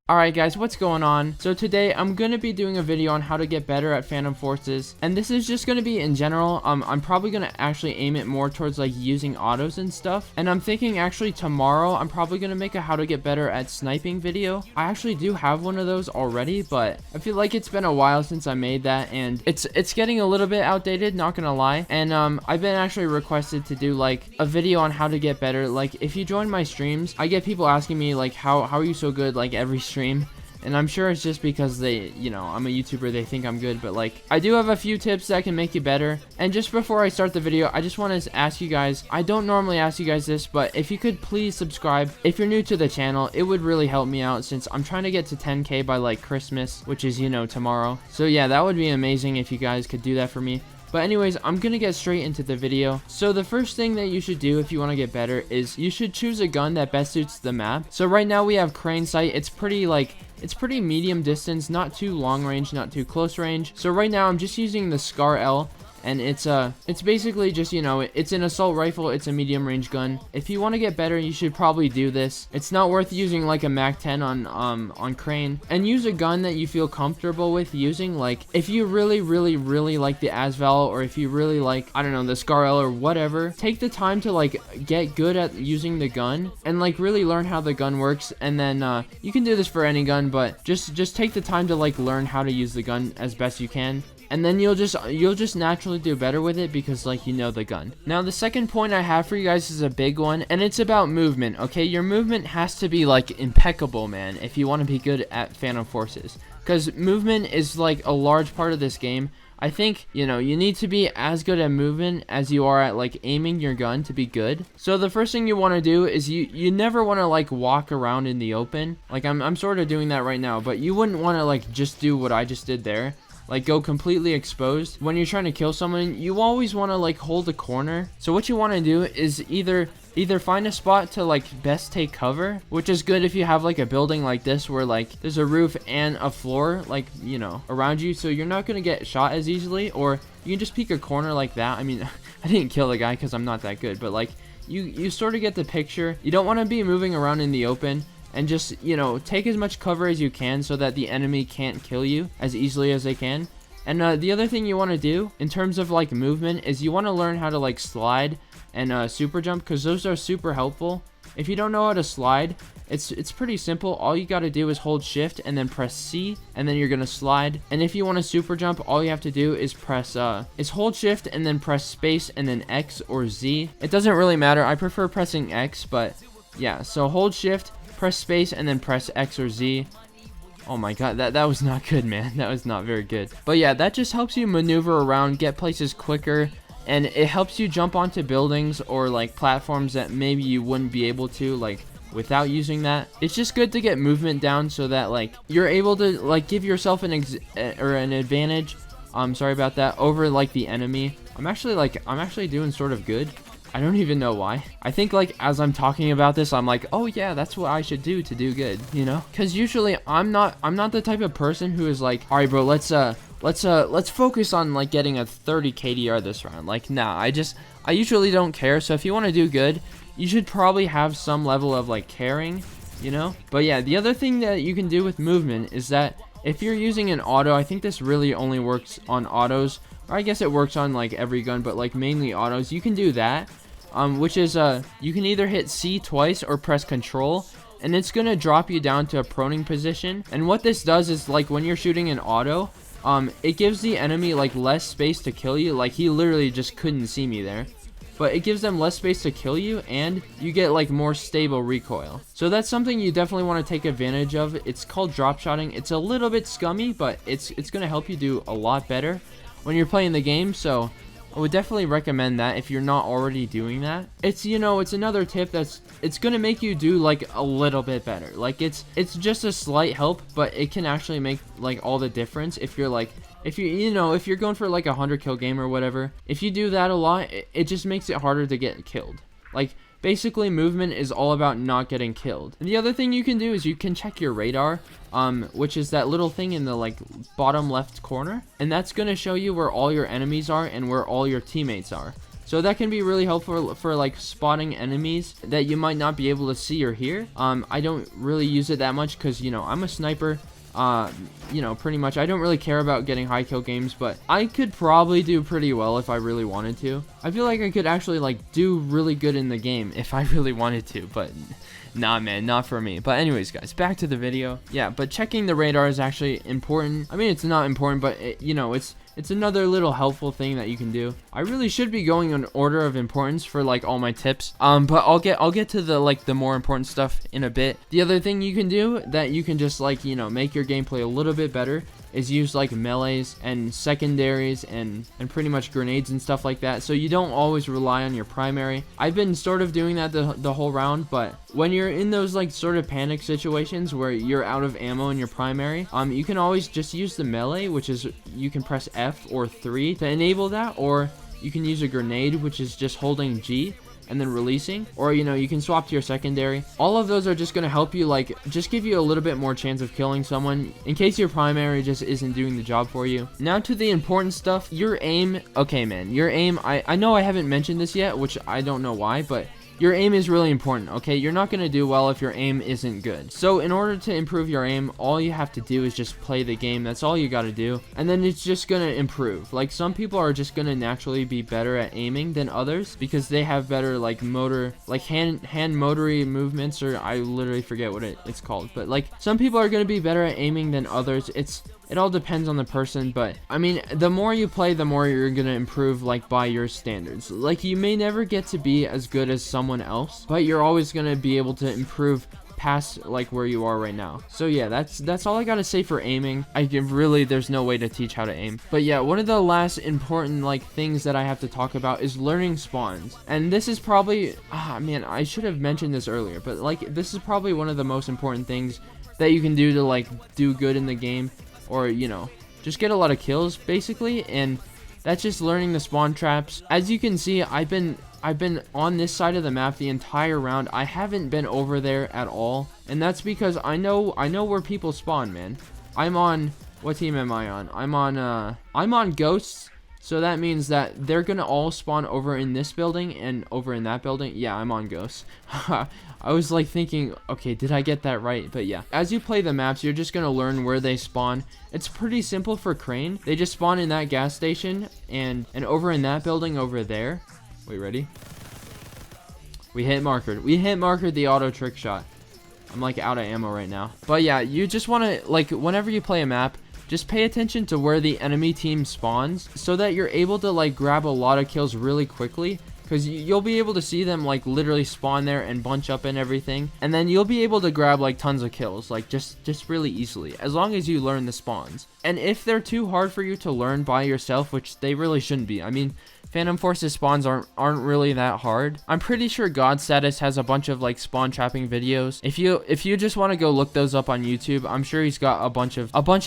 Alright guys, what's going on? So today I'm going to be doing a video on how to get better at Phantom Forces, and this is just going to be in general. I'm probably going to actually aim it more towards like using autos and stuff, and I'm thinking actually tomorrow I'm probably going to make a how to get better at sniping video. I actually do have one of those already, but I feel like it's been a while since I made that, and it's getting a little bit outdated, not gonna lie. And I've been actually requested to do like a video on how to get better. Like if you join my streams, I get people asking me like how are you so good like every stream, and I'm sure it's just because they, you know, I'm a YouTuber, they think I'm good, but like I do have a few tips that can make you better. And just before I start the video, I just want to ask you guys, I don't normally ask you guys this, but if you could please subscribe if you're new to the channel, it would really help me out since I'm trying to get to 10k by like Christmas, which is, you know, tomorrow. So yeah, that would be amazing if you guys could do that for me. But anyways, I'm gonna get straight into the video. So the first thing that you should do if you want to get better is you should choose a gun that best suits the map. So right now we have crane sight. It's pretty medium distance, not too long range, not too close range. So right now I'm just using the Scar L, and it's basically just, you know, it's an assault rifle, it's a medium range gun. If you want to get better, you should probably do this. It's not worth using like a Mac 10 on crane, and use a gun that you feel comfortable with using. Like if you really like the Asval, or if you really like, I don't know, the Scar L or whatever, take the time to like get good at using the gun and like really learn how the gun works. And then you can do this for any gun, but just take the time to like learn how to use the gun as best you can. And then you'll just naturally do better with it because like you know the gun. Now the second point I have for you guys is a big one, and it's about movement. Okay, your movement has to be like impeccable, man, if you want to be good at Phantom Forces, because movement is like a large part of this game. I think, you know, you need to be as good at movement as you are at like aiming your gun to be good. So the first thing you want to do is you never want to like walk around in the open. Like I'm sort of doing that right now, but you wouldn't want to like just do what I just did there. Like go completely exposed. When you're trying to kill someone, you always want to like hold a corner. So what you want to do is either find a spot to like best take cover, which is good if you have like a building like this where like there's a roof and a floor, like, you know, around you, so you're not gonna get shot as easily. Or you can just peek a corner like that. I mean, I didn't kill the guy because I'm not that good, but like you sort of get the picture. You don't want to be moving around in the open, and just, you know, take as much cover as you can so that the enemy can't kill you as easily as they can. And the other thing you want to do in terms of like movement is you want to learn how to like slide and super jump, because those are super helpful. If you don't know how to slide, it's pretty simple. All you got to do is hold shift and then press C, and then you're gonna slide. And if you want to super jump, all you have to do is hold shift and then press space and then X or Z. It doesn't really matter. I prefer pressing X, but yeah. So hold shift, press space, and then press X or Z. Oh my god, that was not good, man. That was not very good. But yeah, that just helps you maneuver around, get places quicker, and it helps you jump onto buildings or like platforms that maybe you wouldn't be able to like without using that. It's just good to get movement down so that like you're able to like give yourself an advantage. Sorry about that, over like the enemy. I'm actually doing sort of good. I don't even know why. I think like as I'm talking about this, I'm like, oh yeah, that's what I should do to do good, you know? Because usually I'm not the type of person who is like, all right, bro, let's focus on like getting a 30 KDR this round. Like, nah, I usually don't care. So if you want to do good, you should probably have some level of like caring, you know? But yeah, the other thing that you can do with movement is that if you're using an auto, I think this really only works on autos, or I guess it works on like every gun, but like mainly autos. You can do that, which is you can either hit C twice or press control, and it's gonna drop you down to a proning position. And what this does is like when you're shooting an auto, it gives the enemy like less space to kill you. Like he literally just couldn't see me there, but it gives them less space to kill you, and you get like more stable recoil. So that's something you definitely want to take advantage of. It's called drop shotting. It's a little bit scummy, but it's gonna help you do a lot better when you're playing the game. So I would definitely recommend that if you're not already doing that. It's, you know, it's another tip it's gonna make you do like a little bit better. Like it's just a slight help, but it can actually make like all the difference. If you're like, if you're going for like a 100 kill game or whatever, if you do that a lot, it just makes it harder to get killed. Like basically movement is all about not getting killed. And the other thing you can do is you can check your radar, which is that little thing in the like bottom left corner, and that's gonna show you where all your enemies are and where all your teammates are. So that can be really helpful for like spotting enemies that you might not be able to see or hear. I don't really use it that much because, you know, I'm a sniper. You know, pretty much I don't really care about getting high kill games, but I could probably do pretty well if I really wanted to. I feel like I could actually like do really good in the game if I really wanted to, but nah, man, not for me. But anyways, guys, back to the video. Yeah, but checking the radar is actually important. I mean, it's not important, but you know, it's another little helpful thing that you can do. I really should be going in order of importance for like all my tips. But I'll get to the more important stuff in a bit. The other thing you can do that you can just like, you know, make your gameplay a little bit better is use like melees and secondaries and pretty much grenades and stuff like that, so you don't always rely on your primary. I've been sort of doing that the whole round, but when you're in those like sort of panic situations where you're out of ammo in your primary, you can always just use the melee, which is you can press F or 3 to enable that, or you can use a grenade, which is just holding G and then releasing, or you know, you can swap to your secondary. All of those are just going to help you, like, just give you a little bit more chance of killing someone in case your primary just isn't doing the job for you. Now to the important stuff, your aim. Okay, man, your aim, I know I haven't mentioned this yet, which I don't know why, but your aim is really important, okay? You're not going to do well if your aim isn't good. So in order to improve your aim, all you have to do is just play the game. That's all you got to do. And then it's just going to improve. Like, some people are just going to naturally be better at aiming than others because they have better, like, motor, like hand motory movements, or I literally forget what it's called. But, like, some people are going to be better at aiming than others. It all depends on the person, but I mean, the more you play, the more you're gonna improve, like, by your standards. Like, you may never get to be as good as someone else, but you're always gonna be able to improve past like where you are right now. So yeah, that's all I gotta say for aiming. There's no way to teach how to aim. But yeah, one of the last important like things that I have to talk about is learning spawns. And this is probably, man, I should have mentioned this earlier, but like, this is probably one of the most important things that you can do to like do good in the game, or you know, just get a lot of kills basically. And that's just learning the spawn traps. As you can see, I've been on this side of the map the entire round. I haven't been over there at all, and that's because I know where people spawn, man. I'm on, what team am I on? I'm on Ghosts. So that means that they're gonna all spawn over in this building and over in that building. Yeah, I'm on Ghosts. I was like thinking, okay, did I get that right? But yeah, as you play the maps, you're just gonna learn where they spawn. It's pretty simple for Crane. They just spawn in that gas station and over in that building over there. Wait, ready? We hit marker. We hit marker the auto trick shot. I'm like out of ammo right now. But yeah, you just wanna, like, whenever you play a map, just pay attention to where the enemy team spawns so that you're able to like grab a lot of kills really quickly, because you'll be able to see them like literally spawn there and bunch up and everything, and then you'll be able to grab like tons of kills, like just really easily, as long as you learn the spawns. And if they're too hard for you to learn by yourself, which they really shouldn't be, I mean, Phantom Forces spawns aren't really that hard. I'm pretty sure God Status has a bunch of like spawn trapping videos. If you just want to go look those up on YouTube, I'm sure he's got a bunch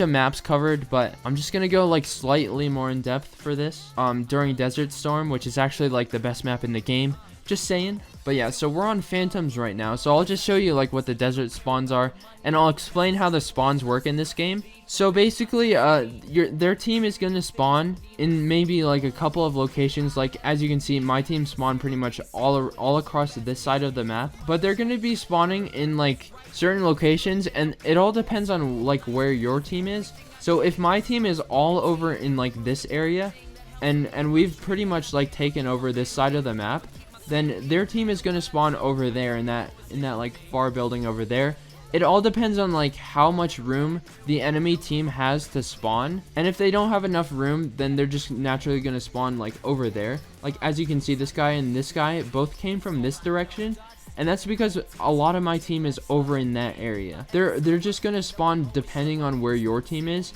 of maps covered. But I'm just gonna go like slightly more in depth for this during Desert Storm, which is actually like the best map in the game. Just saying. But yeah, so we're on Phantoms right now, so I'll just show you like what the desert spawns are, and I'll explain how the spawns work in this game. So basically, their team is gonna spawn in maybe like a couple of locations. Like, as you can see, my team spawned pretty much all across this side of the map, but they're gonna be spawning in like certain locations, and it all depends on like where your team is. So if my team is all over in like this area, and we've pretty much like taken over this side of the map, then their team is going to spawn over there in that like far building over there. It all depends on like how much room the enemy team has to spawn, and if they don't have enough room, then they're just naturally going to spawn like over there. Like, as you can see, this guy and this guy both came from this direction, and that's because a lot of my team is over in that area. They're just going to spawn depending on where your team is,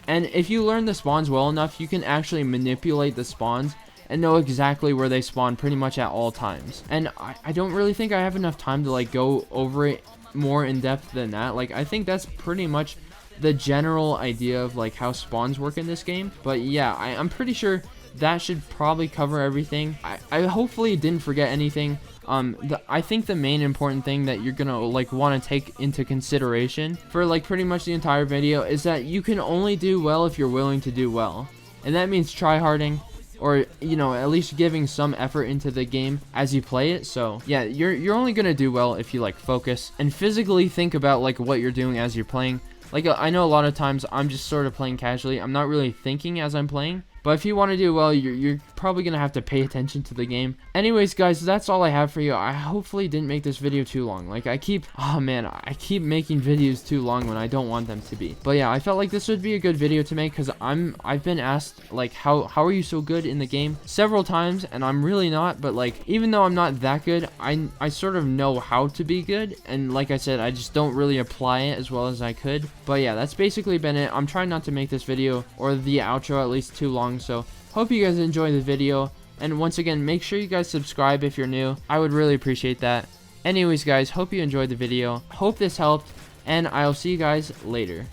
and if you learn the spawns well enough, you can actually manipulate the spawns and know exactly where they spawn pretty much at all times. And I don't really think I have enough time to like go over it more in depth than that. Like, I think that's pretty much the general idea of like how spawns work in this game. But yeah, I'm pretty sure that should probably cover everything. I hopefully didn't forget anything. I think the main important thing that you're gonna like want to take into consideration for like pretty much the entire video is that you can only do well if you're willing to do well, and that means tryharding, or you know, at least giving some effort into the game as you play it. So yeah, you're only gonna do well if you like focus and physically think about like what you're doing as you're playing. Like I know a lot of times I'm just sort of playing casually, I'm not really thinking as I'm playing. But if you want to do well, you're probably going to have to pay attention to the game. Anyways, guys, that's all I have for you. I hopefully didn't make this video too long. Like, I keep making videos too long when I don't want them to be. But yeah, I felt like this would be a good video to make because I've been asked, like, how are you so good in the game several times, and I'm really not. But, like, even though I'm not that good, I sort of know how to be good. And like I said, I just don't really apply it as well as I could. But yeah, that's basically been it. I'm trying not to make this video, or the outro at least, too long. So hope you guys enjoy the video, and once again, make sure you guys subscribe if you're new. I would really appreciate that. Anyways, guys, hope you enjoyed the video, hope this helped, and I'll see you guys later.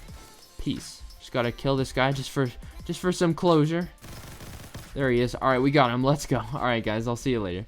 Peace. Just gotta kill this guy just for some closure. There he is. All right, we got him. Let's go. All right, guys, I'll see you later.